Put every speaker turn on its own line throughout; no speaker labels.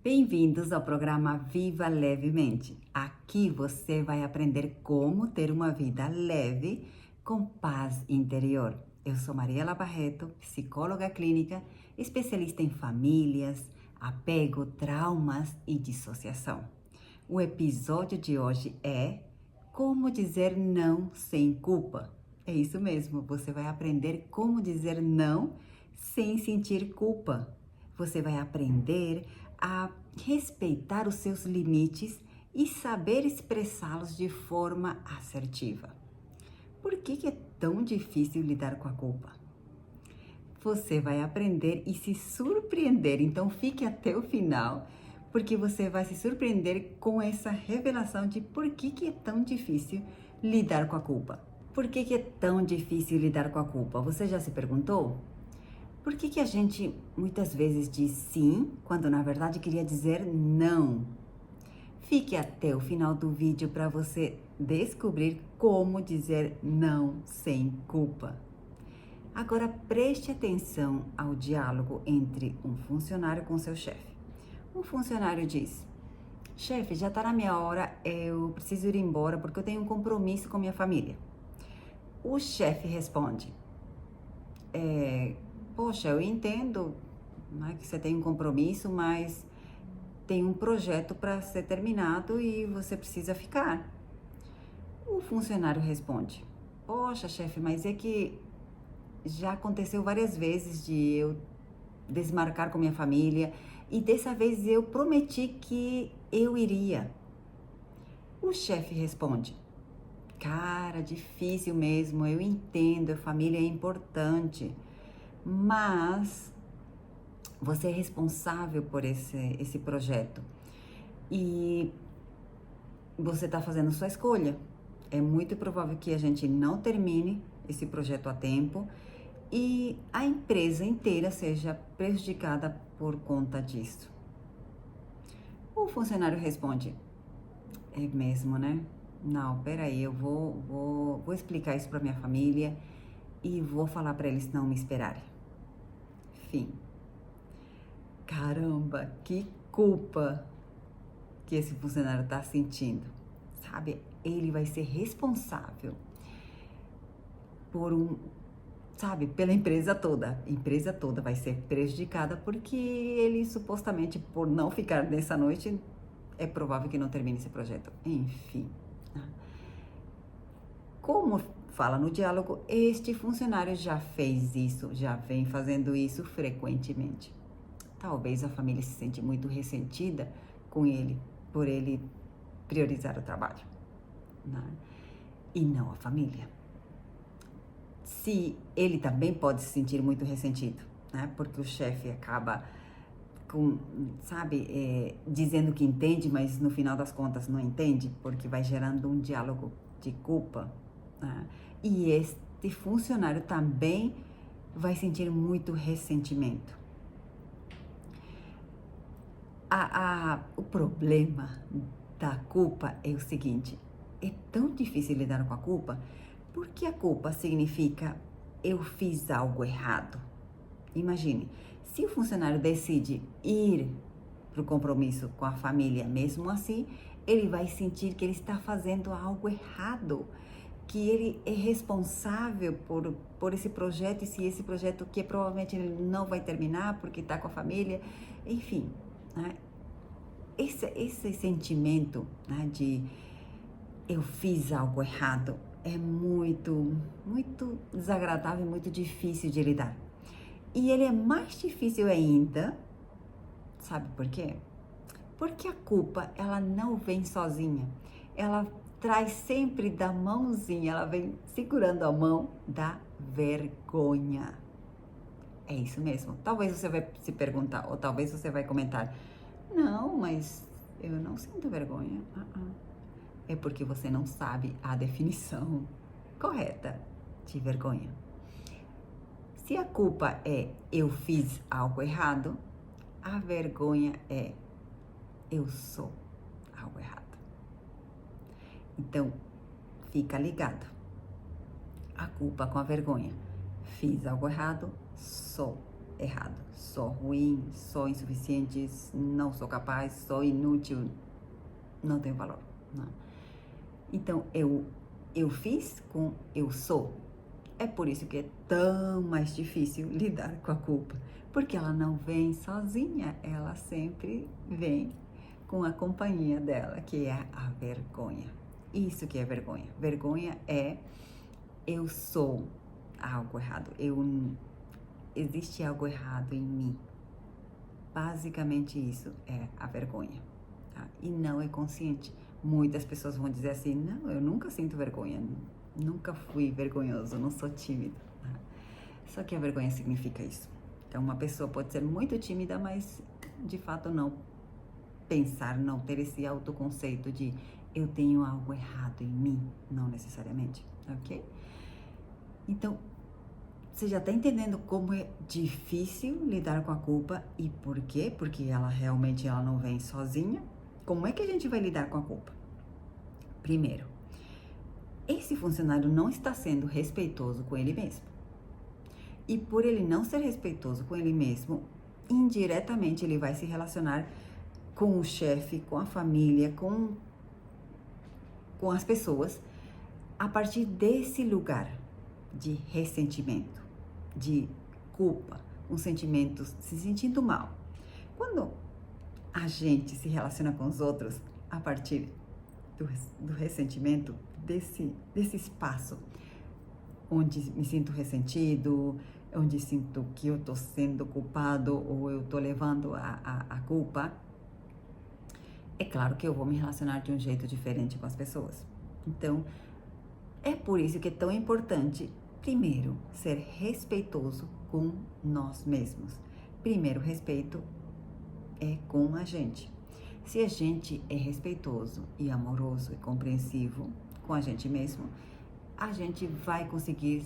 Bem-vindos ao programa Viva Levemente. Aqui você vai aprender como ter uma vida leve com paz interior. Eu sou Mariela Barreto, psicóloga clínica, especialista em famílias, apego, traumas e dissociação. O episódio de hoje é como dizer não sem culpa. É isso mesmo, você vai aprender como dizer não sem sentir culpa. Você vai aprender a respeitar os seus limites e saber expressá-los de forma assertiva. Por que é tão difícil lidar com a culpa? Você vai aprender e se surpreender, então fique até o final, porque você vai se surpreender com essa revelação de por que é tão difícil lidar com a culpa. Por que é tão difícil lidar com a culpa? Você já se perguntou? Por que a gente muitas vezes diz sim, quando na verdade queria dizer não? Fique até o final do vídeo para você descobrir como dizer não sem culpa. Agora preste atenção ao diálogo entre um funcionário com seu chefe. Um funcionário diz: chefe, já está na minha hora, eu preciso ir embora porque eu tenho um compromisso com minha família. O chefe responde: poxa, eu entendo, né, que você tem um compromisso, mas tem um projeto para ser terminado e você precisa ficar. O funcionário responde: poxa, chefe, mas é que já aconteceu várias vezes de eu desmarcar com minha família e dessa vez eu prometi que eu iria. O chefe responde: cara, difícil mesmo, eu entendo, a família é importante, mas você é responsável por esse projeto e você está fazendo sua escolha. É muito provável que a gente não termine esse projeto a tempo e a empresa inteira seja prejudicada por conta disso. O funcionário responde: é mesmo, né? Não, peraí, eu vou explicar isso para minha família e vou falar para eles não me esperarem. Fim. Caramba, que culpa que esse funcionário está sentindo, sabe? Ele vai ser responsável por pela empresa toda. A empresa toda vai ser prejudicada porque ele supostamente, por não ficar nessa noite, é provável que não termine esse projeto. Enfim. Como fala no diálogo, este funcionário já fez isso, já vem fazendo isso frequentemente. Talvez a família se sente muito ressentida com ele, por ele priorizar o trabalho, né? E não a família. Se ele também pode se sentir muito ressentido, né? Porque o chefe acaba dizendo que entende, mas no final das contas não entende, porque vai gerando um diálogo de culpa, né? E este funcionário também vai sentir muito ressentimento. O problema da culpa é o seguinte: é tão difícil lidar com a culpa porque a culpa significa eu fiz algo errado. Imagine, se o funcionário decide ir para o compromisso com a família, mesmo assim, ele vai sentir que ele está fazendo algo errado, que ele é responsável por esse projeto, e se esse projeto que provavelmente ele não vai terminar porque está com a família, enfim, né? Esse sentimento, né, de eu fiz algo errado é muito, muito desagradável e muito difícil de lidar. E ele é mais difícil ainda, sabe por quê? Porque a culpa, ela não vem sozinha. Ela traz sempre da mãozinha, ela vem segurando a mão da vergonha. É isso mesmo. Talvez você vai se perguntar, ou talvez você vai comentar: não, mas eu não sinto vergonha. É porque você não sabe a definição correta de vergonha. Se a culpa é eu fiz algo errado, a vergonha é eu sou algo errado. Então, fica ligado. A culpa com a vergonha. Fiz algo errado, sou errado. Sou ruim, sou insuficiente, não sou capaz, sou inútil, não tenho valor. Não. Então, eu fiz com eu sou. É por isso que é tão mais difícil lidar com a culpa, porque ela não vem sozinha, ela sempre vem com a companhia dela, que é a vergonha. Isso que é vergonha. Vergonha é eu sou algo errado, existe algo errado em mim. Basicamente isso é a vergonha, tá? E não é consciente. Muitas pessoas vão dizer assim, não, eu nunca sinto vergonha, nunca fui vergonhoso, não sou tímido. Tá? Só que a vergonha significa isso. Então, uma pessoa pode ser muito tímida, mas de fato não pensar, não ter esse autoconceito de eu tenho algo errado em mim, não necessariamente, ok? Então, você já está entendendo como é difícil lidar com a culpa e por quê? Porque ela realmente não vem sozinha. Como é que a gente vai lidar com a culpa? Primeiro, esse funcionário não está sendo respeitoso com ele mesmo. E por ele não ser respeitoso com ele mesmo, indiretamente ele vai se relacionar com o chefe, com a família, com as pessoas, a partir desse lugar de ressentimento, de culpa, um sentimento, se sentindo mal. Quando a gente se relaciona com os outros a partir do ressentimento, desse espaço onde me sinto ressentido, onde sinto que eu estou sendo culpado ou eu estou levando a culpa, é claro que eu vou me relacionar de um jeito diferente com as pessoas. Então, é por isso que é tão importante, primeiro, ser respeitoso com nós mesmos. Primeiro, respeito é com a gente. Se a gente é respeitoso e amoroso e compreensivo com a gente mesmo, a gente vai conseguir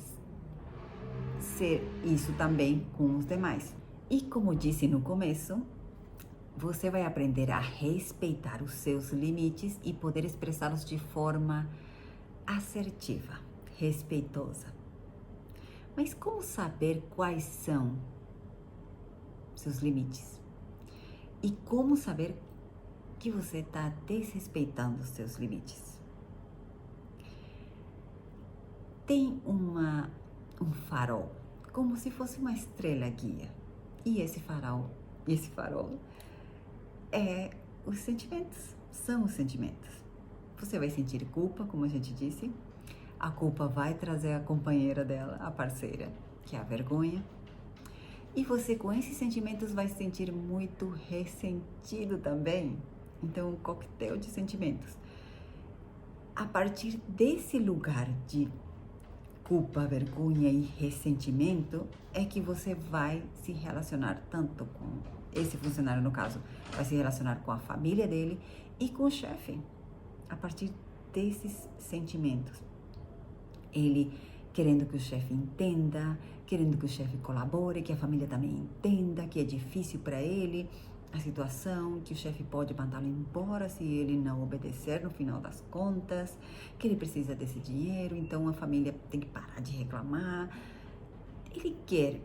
ser isso também com os demais. E como disse no começo, você vai aprender a respeitar os seus limites e poder expressá-los de forma assertiva, respeitosa. Mas como saber quais são seus limites? E como saber que você está desrespeitando os seus limites? Tem um farol, como se fosse uma estrela guia. E esse farol é os sentimentos, são os sentimentos. Você vai sentir culpa, como a gente disse. A culpa vai trazer a companheira dela, a parceira, que é a vergonha. E você, com esses sentimentos, vai se sentir muito ressentido também. Então, um coquetel de sentimentos. A partir desse lugar de culpa, vergonha e ressentimento, é que você vai se relacionar tanto com esse funcionário, no caso, vai se relacionar com a família dele e com o chefe. A partir desses sentimentos. Ele querendo que o chefe entenda, querendo que o chefe colabore, que a família também entenda que é difícil para ele a situação, que o chefe pode mandá-lo embora se ele não obedecer no final das contas, que ele precisa desse dinheiro, então a família tem que parar de reclamar. Ele quer,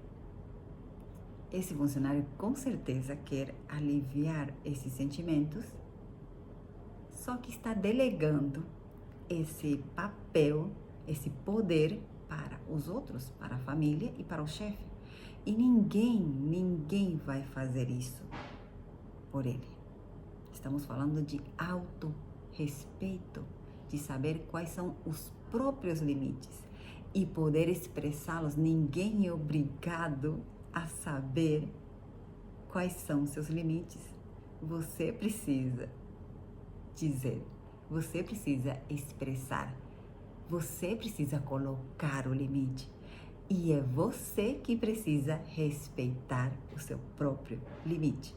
esse funcionário com certeza quer aliviar esses sentimentos, só que está delegando esse papel, esse poder para os outros, para a família e para o chefe. E ninguém vai fazer isso por ele. Estamos falando de autorrespeito, de saber quais são os próprios limites e poder expressá-los. Ninguém é obrigado a saber quais são seus limites. Você precisa dizer, você precisa expressar. Você precisa colocar o limite e é você que precisa respeitar o seu próprio limite.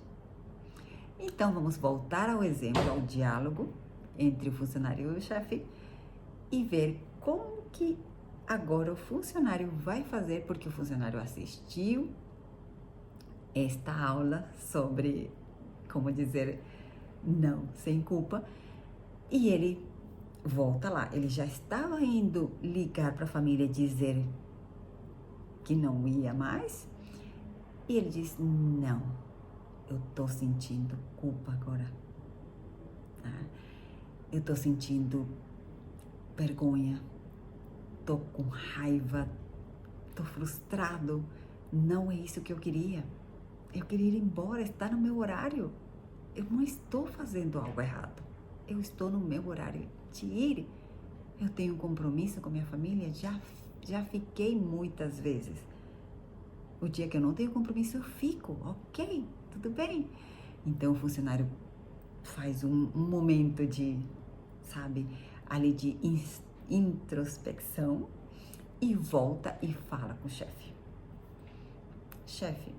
Então, vamos voltar ao exemplo, ao diálogo entre o funcionário e o chefe e ver como que agora o funcionário vai fazer, porque o funcionário assistiu esta aula sobre como dizer não sem culpa e ele volta lá, ele já estava indo ligar para a família dizer que não ia mais E ele disse, não, eu tô sentindo culpa agora. Tá? Eu tô sentindo vergonha, tô com raiva, tô frustrado. Não é isso que eu queria. Eu queria ir embora, estar no meu horário. Eu não estou fazendo algo errado. Eu estou no meu horário de ir. Eu tenho um compromisso com minha família, já fiquei muitas vezes. O dia que eu não tenho compromisso, eu fico, ok, tudo bem. Então o funcionário faz um momento de, sabe, ali de introspecção e volta e fala com o chefe. Chefe,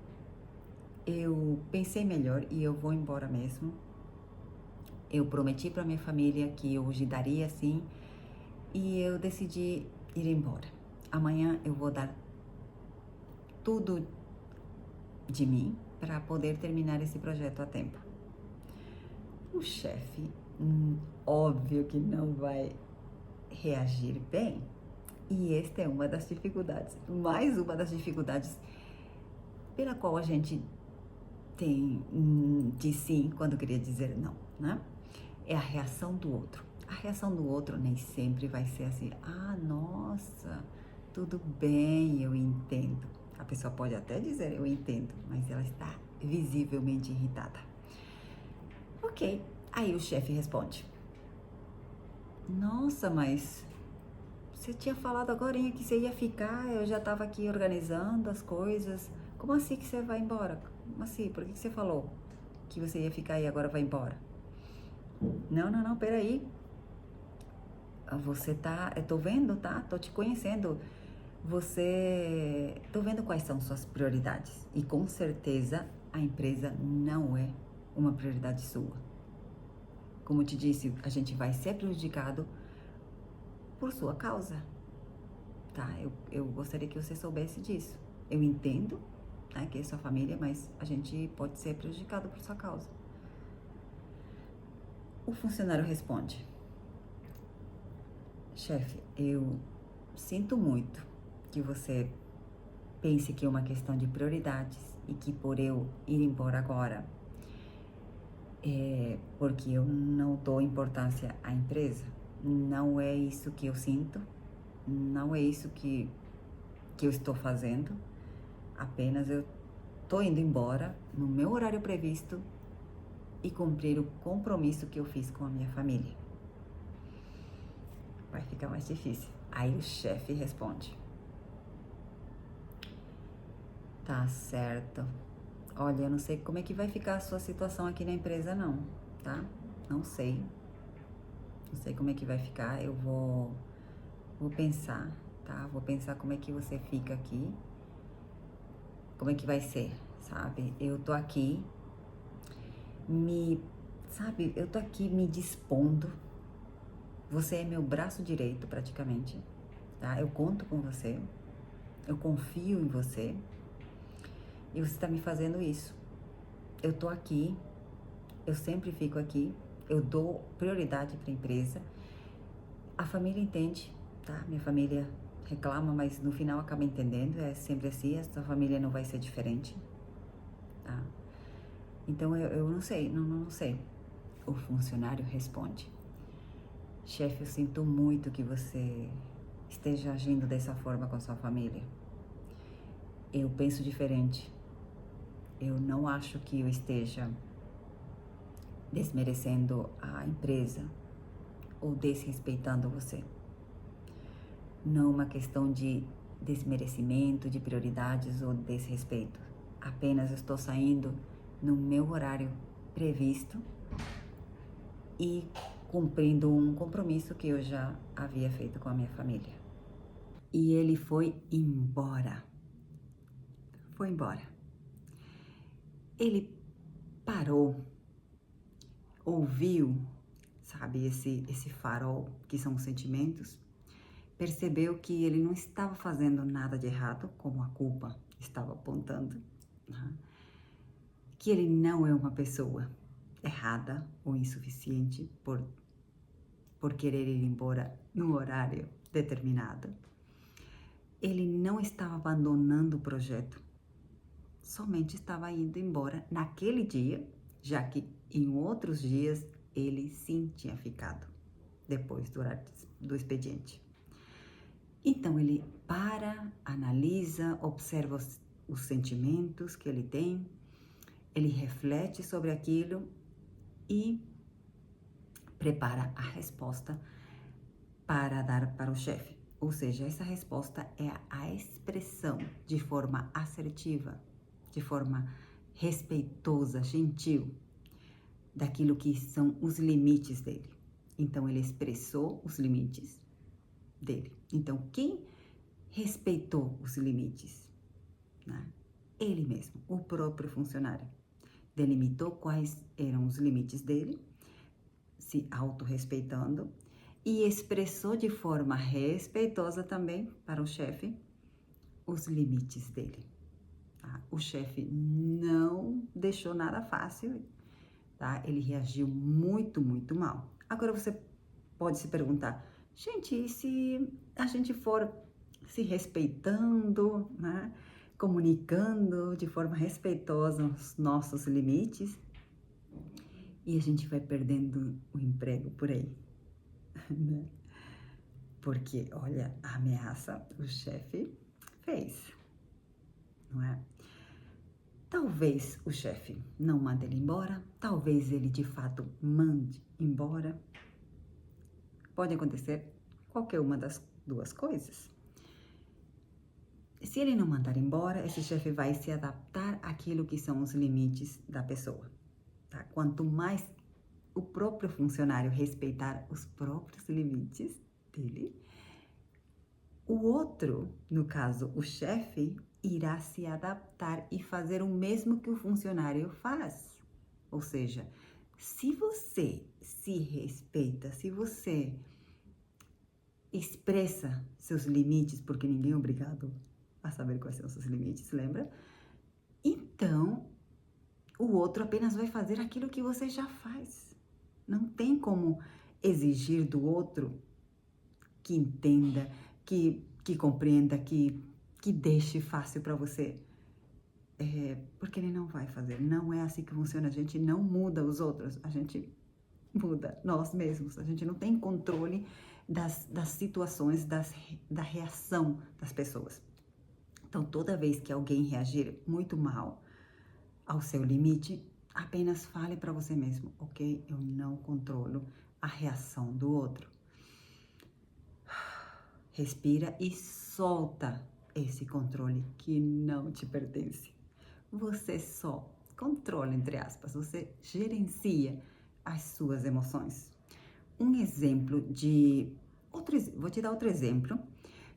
eu pensei melhor e eu vou embora mesmo. Eu prometi para minha família que eu ajudaria assim e eu decidi ir embora. Amanhã eu vou dar tudo de mim para poder terminar esse projeto a tempo. O chefe, óbvio que não vai reagir bem. E esta é uma das dificuldades, mais uma das dificuldades pela qual a gente tem de sim quando queria dizer não, né? É a reação do outro. A reação do outro nem sempre vai ser assim, ah, nossa, tudo bem, eu entendo. A pessoa pode até dizer eu entendo, mas ela está visivelmente irritada. Ok, aí o chefe responde, nossa, mas você tinha falado agorinha que você ia ficar, eu já estava aqui organizando as coisas. Como assim que você vai embora? Como assim? Por que você falou que você ia ficar e agora vai embora? Não, peraí. Você tá, eu tô vendo, tá? Tô te conhecendo. Tô vendo quais são suas prioridades. E com certeza a empresa não é uma prioridade sua. Como eu te disse, a gente vai ser prejudicado por sua causa. Tá, eu gostaria que você soubesse disso. Eu entendo, né, que é sua família, mas a gente pode ser prejudicado por sua causa. O funcionário responde, chefe, eu sinto muito que você pense que é uma questão de prioridades e que por eu ir embora agora, porque eu não dou importância à empresa, não é isso que eu sinto, não é isso que eu estou fazendo, apenas eu tô indo embora no meu horário previsto e cumprir o compromisso que eu fiz com a minha família. Vai ficar mais difícil. Aí o chefe responde, tá certo. Olha, eu não sei como é que vai ficar a sua situação aqui na empresa não, tá? Não sei. Não sei como é que vai ficar, eu vou pensar, tá? Vou pensar como é que você fica aqui, como é que vai ser, sabe? Eu tô aqui eu tô aqui me dispondo. Você é meu braço direito praticamente, tá? Eu conto com você, eu confio em você e você tá me fazendo isso. Eu tô aqui, eu sempre fico aqui, eu dou prioridade para a empresa. A família entende, tá? Minha família reclama, mas no final acaba entendendo, é sempre assim, a sua família não vai ser diferente, tá? Então eu não sei, não sei. O funcionário responde, chefe, eu sinto muito que você esteja agindo dessa forma com a sua família. Eu penso diferente. Eu não acho que eu esteja desmerecendo a empresa ou desrespeitando você. Não é uma questão de desmerecimento, de prioridades ou desrespeito. Apenas estou saindo no meu horário previsto e cumprindo um compromisso que eu já havia feito com a minha família. E ele foi embora. Foi embora. Ele parou, ouviu, sabe, esse farol que são os sentimentos, percebeu que ele não estava fazendo nada de errado, como a culpa estava apontando, né? Que ele não é uma pessoa errada ou insuficiente por querer ir embora no horário determinado. Ele não estava abandonando o projeto somente estava indo embora naquele dia, já que em outros dias ele sim tinha ficado, depois do expediente. Então ele para, analisa, observa os sentimentos que ele tem, ele reflete sobre aquilo e prepara a resposta para dar para o chefe. Ou seja, essa resposta é a expressão de forma assertiva, de forma respeitosa, gentil, daquilo que são os limites dele. Então, ele expressou os limites dele. Então, quem respeitou os limites? Né? Ele mesmo, o próprio funcionário. Delimitou quais eram os limites dele, se autorrespeitando, e expressou de forma respeitosa também para o chefe os limites dele. Tá? O chefe não deixou nada fácil, tá? Ele reagiu muito, muito mal. Agora você pode se perguntar, gente, e se a gente for se respeitando, né? Comunicando de forma respeitosa os nossos limites, e a gente vai perdendo o emprego por aí, né? Porque, olha, a ameaça o chefe fez, não é? Talvez o chefe não mande ele embora, talvez ele de fato mande embora. Pode acontecer qualquer uma das duas coisas. Se ele não mandar embora, esse chefe vai se adaptar àquilo que são os limites da pessoa. Tá? Quanto mais o próprio funcionário respeitar os próprios limites dele, o outro, no caso o chefe, irá se adaptar e fazer o mesmo que o funcionário faz. Ou seja, se você se respeita, se você expressa seus limites, porque ninguém é obrigado a saber quais são os seus limites, lembra? Então, o outro apenas vai fazer aquilo que você já faz. Não tem como exigir do outro que entenda, que compreenda, que deixe fácil para você. Porque ele não vai fazer. Não é assim que funciona. A gente não muda os outros, a gente muda nós mesmos. A gente não tem controle das situações, da reação das pessoas. Então, toda vez que alguém reagir muito mal ao seu limite, apenas fale para você mesmo, ok? Eu não controlo a reação do outro. Respira e solta esse controle que não te pertence. Você só controla, entre aspas, você gerencia as suas emoções. Um exemplo vou te dar outro exemplo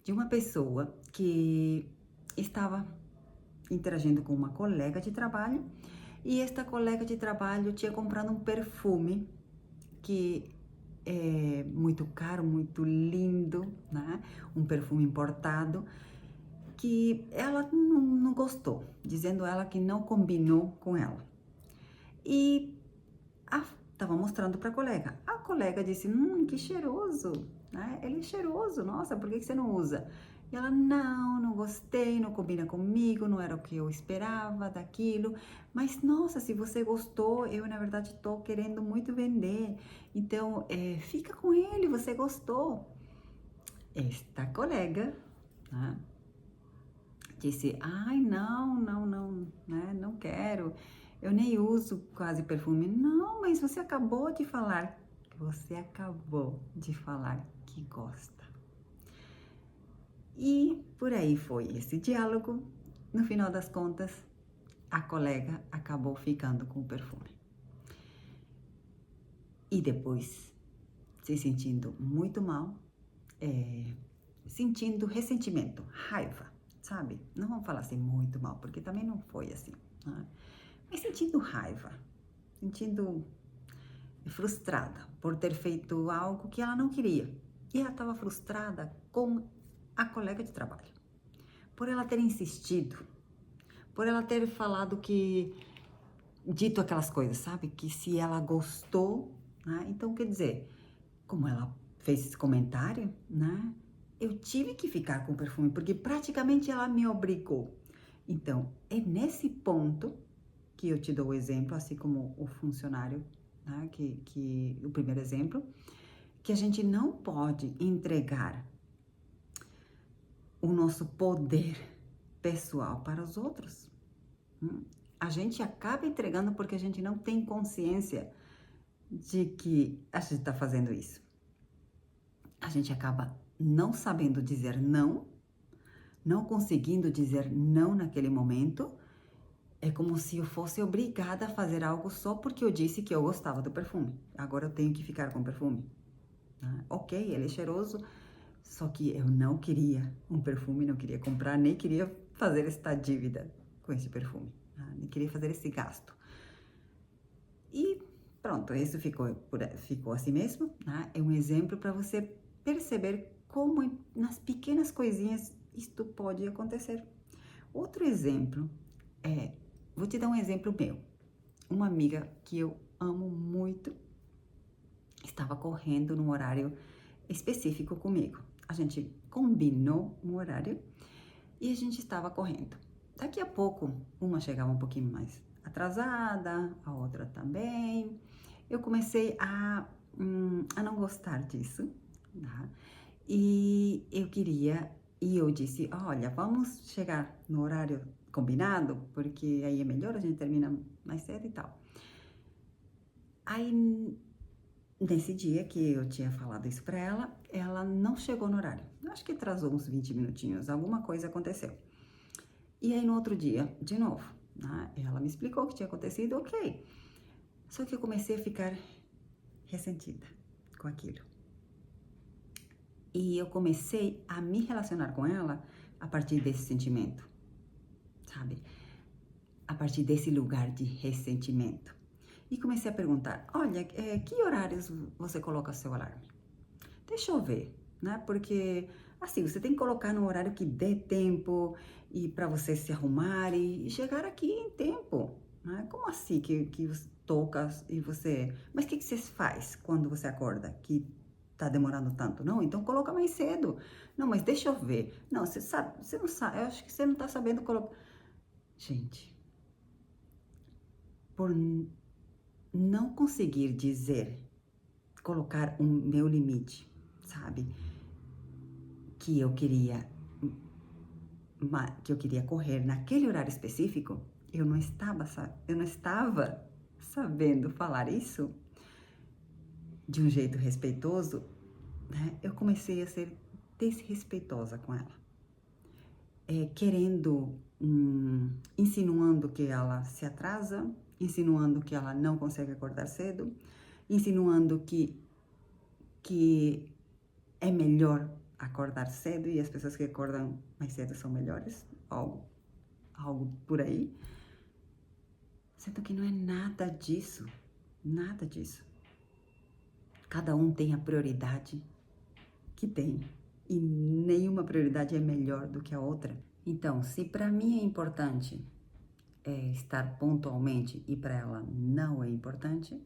de uma pessoa que estava interagindo com uma colega de trabalho e esta colega de trabalho tinha comprado um perfume que é muito caro, muito lindo, né? Um perfume importado que ela não gostou, dizendo ela que não combinou com ela. E estava mostrando para a colega. A colega disse, que cheiroso, né? Ele é cheiroso, nossa, por que você não usa? E ela, não gostei, não combina comigo, não era o que eu esperava daquilo. Mas, nossa, se você gostou, eu, na verdade, estou querendo muito vender. Então, fica com ele, você gostou. Esta colega, né, disse, ai, não, né, não quero. Eu nem uso quase perfume. Não, mas você acabou de falar que gosta. E por aí foi esse diálogo. No final das contas, a colega acabou ficando com o perfume. E depois, se sentindo muito mal, sentindo ressentimento, raiva, sabe? Não vamos falar assim muito mal, porque também não foi assim, né? Mas sentindo raiva, sentindo frustrada por ter feito algo que ela não queria. E ela estava frustrada com a colega de trabalho, por ela ter insistido, por ela ter falado dito aquelas coisas, sabe? Que se ela gostou, né? Então, quer dizer, como ela fez esse comentário, né? Eu tive que ficar com o perfume, porque praticamente ela me obrigou. Então, é nesse ponto que eu te dou o exemplo, assim como o funcionário, né, que o primeiro exemplo, que a gente não pode entregar o nosso poder pessoal para os outros. A gente acaba entregando porque a gente não tem consciência de que a gente está fazendo isso. A gente acaba não sabendo dizer não, não conseguindo dizer não naquele momento. É como se eu fosse obrigada a fazer algo só porque eu disse que eu gostava do perfume. Agora eu tenho que ficar com o perfume. Ok, ele é cheiroso, só que eu não queria um perfume, não queria comprar, nem queria fazer esta dívida com esse perfume. Nem queria fazer esse gasto. E pronto, isso ficou assim mesmo. É um exemplo para você perceber como nas pequenas coisinhas isto pode acontecer. Outro exemplo vou te dar um exemplo meu. Uma amiga que eu amo muito estava correndo num horário específico comigo. A gente combinou um horário e a gente estava correndo. Daqui a pouco, uma chegava um pouquinho mais atrasada, a outra também. Eu comecei a não gostar disso, tá? E eu disse, olha, vamos chegar no horário combinado, porque aí é melhor, a gente termina mais cedo e tal. Aí, nesse dia que eu tinha falado isso pra ela, ela não chegou no horário. Acho que atrasou uns 20 minutinhos, alguma coisa aconteceu. E aí, no outro dia, de novo, né, ela me explicou o que tinha acontecido, ok. Só que eu comecei a ficar ressentida com aquilo. E eu comecei a me relacionar com ela a partir desse sentimento, sabe? A partir desse lugar de ressentimento. E comecei a perguntar, olha, que horários você coloca seu alarme? Deixa eu ver, né? Porque, assim, você tem que colocar no horário que dê tempo e para você se arrumar e chegar aqui em tempo, né? Como assim que você toca e você... Mas o que você faz quando você acorda que tá demorando tanto? Não, então coloca mais cedo. Não, mas deixa eu ver. Não, você sabe, você não sabe, eu acho que você não tá sabendo colocar... Gente, por não conseguir dizer, colocar um meu limite, sabe? Que eu queria correr naquele horário específico, eu não estava sabendo falar isso de um jeito respeitoso, né? Eu comecei a ser desrespeitosa com ela, querendo, insinuando que ela se atrasa, insinuando que ela não consegue acordar cedo, insinuando que é melhor acordar cedo e as pessoas que acordam mais cedo são melhores, algo por aí. Sendo que não é nada disso, nada disso. Cada um tem a prioridade que tem e nenhuma prioridade é melhor do que a outra. Então, se para mim é importante estar pontualmente e para ela não é importante,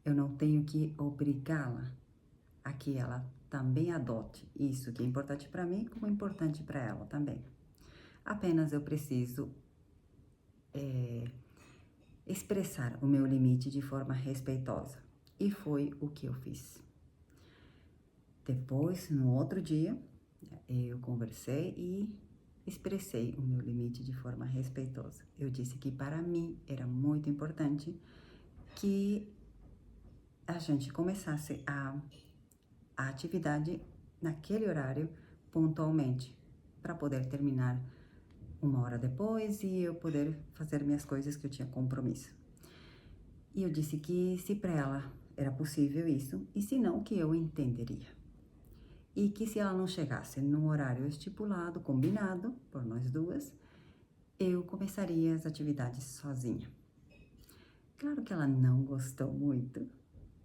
eu não tenho que obrigá-la a que ela também adote isso que é importante para mim como é importante para ela também. Apenas eu preciso expressar o meu limite de forma respeitosa. E foi o que eu fiz. Depois, no outro dia, eu conversei e expressei o meu limite de forma respeitosa. Eu disse que para mim era muito importante que a gente começasse a atividade naquele horário pontualmente, para poder terminar uma hora depois e eu poder fazer minhas coisas que eu tinha compromisso. E eu disse que se para ela era possível isso, e se não, que eu entenderia. E que se ela não chegasse no horário estipulado, combinado por nós duas, eu começaria as atividades sozinha. Claro que ela não gostou muito,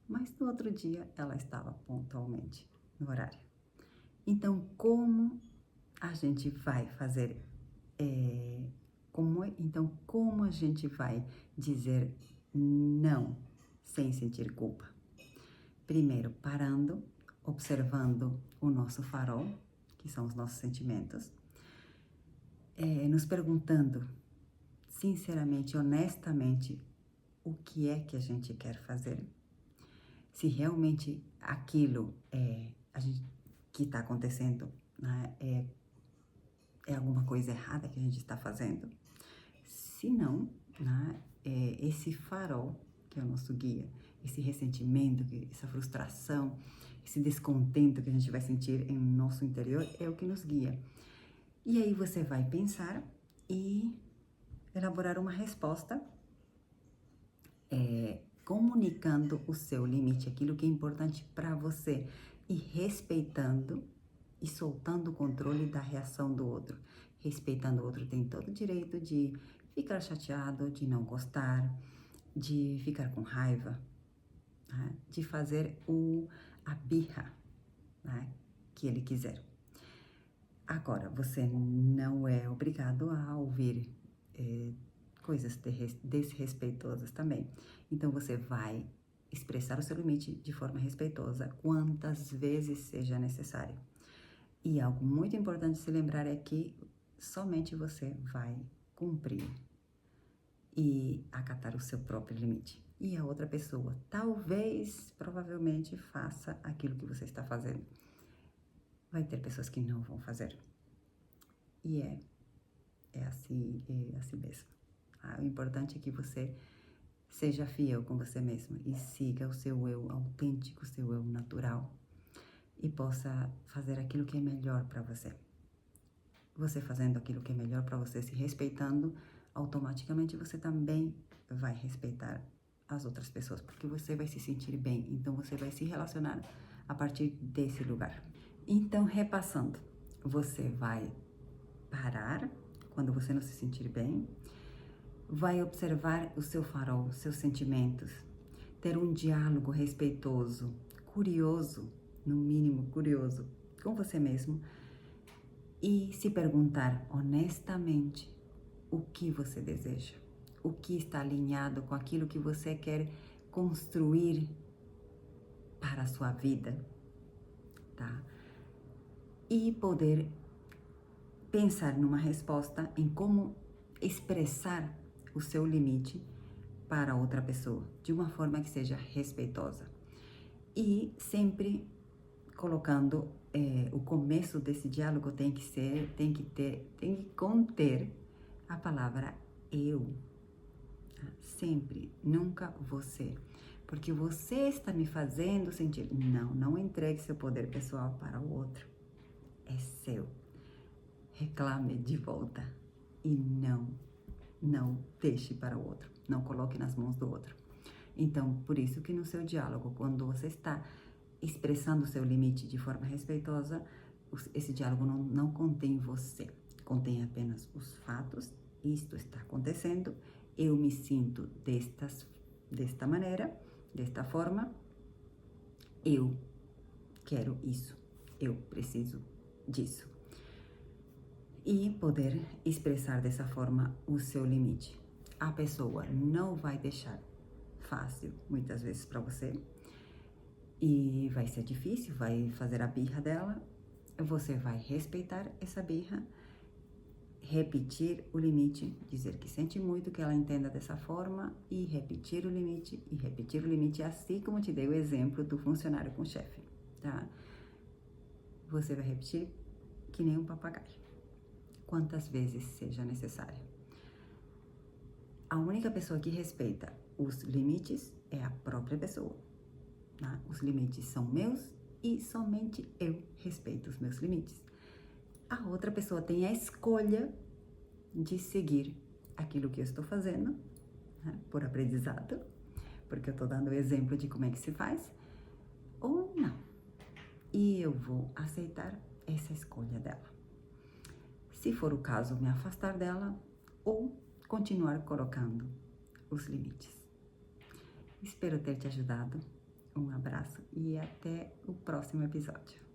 mas no outro dia ela estava pontualmente no horário. Então, como a gente vai fazer... como a gente vai dizer não sem sentir culpa? Primeiro, parando, observando o nosso farol, que são os nossos sentimentos, nos perguntando, sinceramente, honestamente, o que é que a gente quer fazer. Se realmente aquilo que está acontecendo, né, é alguma coisa errada que a gente está fazendo. Se não, né, esse farol, que é o nosso guia, esse ressentimento, essa frustração, esse descontento que a gente vai sentir em nosso interior, é o que nos guia. E aí você vai pensar e elaborar uma resposta, comunicando o seu limite, aquilo que é importante para você, e respeitando e soltando o controle da reação do outro. Respeitando o outro tem todo o direito de ficar chateado, de não gostar, de ficar com raiva, né? De fazer a birra, né, que ele quiser. Agora, você não é obrigado a ouvir coisas desrespeitosas também. Então, você vai expressar o seu limite de forma respeitosa quantas vezes seja necessário. E algo muito importante se lembrar é que somente você vai cumprir e acatar o seu próprio limite. E a outra pessoa talvez, provavelmente, faça aquilo que você está fazendo. Vai ter pessoas que não vão fazer. E é assim mesmo. O importante é que você seja fiel com você mesmo e siga o seu eu autêntico, o seu eu natural, e possa fazer aquilo que é melhor para você. Você fazendo aquilo que é melhor para você, se respeitando, automaticamente você também vai respeitar as outras pessoas, porque você vai se sentir bem, então você vai se relacionar a partir desse lugar. Então, repassando, você vai parar quando você não se sentir bem, vai observar o seu farol, os seus sentimentos, ter um diálogo respeitoso, curioso, no mínimo curioso, com você mesmo, e se perguntar honestamente o que você deseja, o que está alinhado com aquilo que você quer construir para a sua vida, tá? E poder pensar numa resposta em como expressar o seu limite para outra pessoa, de uma forma que seja respeitosa. E sempre colocando o começo desse diálogo tem que conter a palavra eu. Sempre, nunca você. Porque você está me fazendo sentir. Não entregue seu poder pessoal para o outro. É seu. Reclame de volta. E não deixe para o outro. Não coloque nas mãos do outro. Então, por isso que no seu diálogo, quando você está expressando o seu limite de forma respeitosa, esse diálogo não contém você. Contém apenas os fatos. Isto está acontecendo. Eu me sinto desta maneira, desta forma. Eu quero isso. Eu preciso disso. E poder expressar dessa forma o seu limite. A pessoa não vai deixar fácil, muitas vezes, para você. E vai ser difícil, vai fazer a birra dela. Você vai respeitar essa birra, repetir o limite, dizer que sente muito, que ela entenda dessa forma, e repetir o limite, assim como te dei o exemplo do funcionário com o chefe, tá? Você vai repetir que nem um papagaio, quantas vezes seja necessário. A única pessoa que respeita os limites é a própria pessoa, tá? Os limites são meus e somente eu respeito os meus limites. A outra pessoa tem a escolha de seguir aquilo que eu estou fazendo, né, por aprendizado, porque eu estou dando o exemplo de como é que se faz, ou não. E eu vou aceitar essa escolha dela. Se for o caso, me afastar dela ou continuar colocando os limites. Espero ter te ajudado. Um abraço e até o próximo episódio.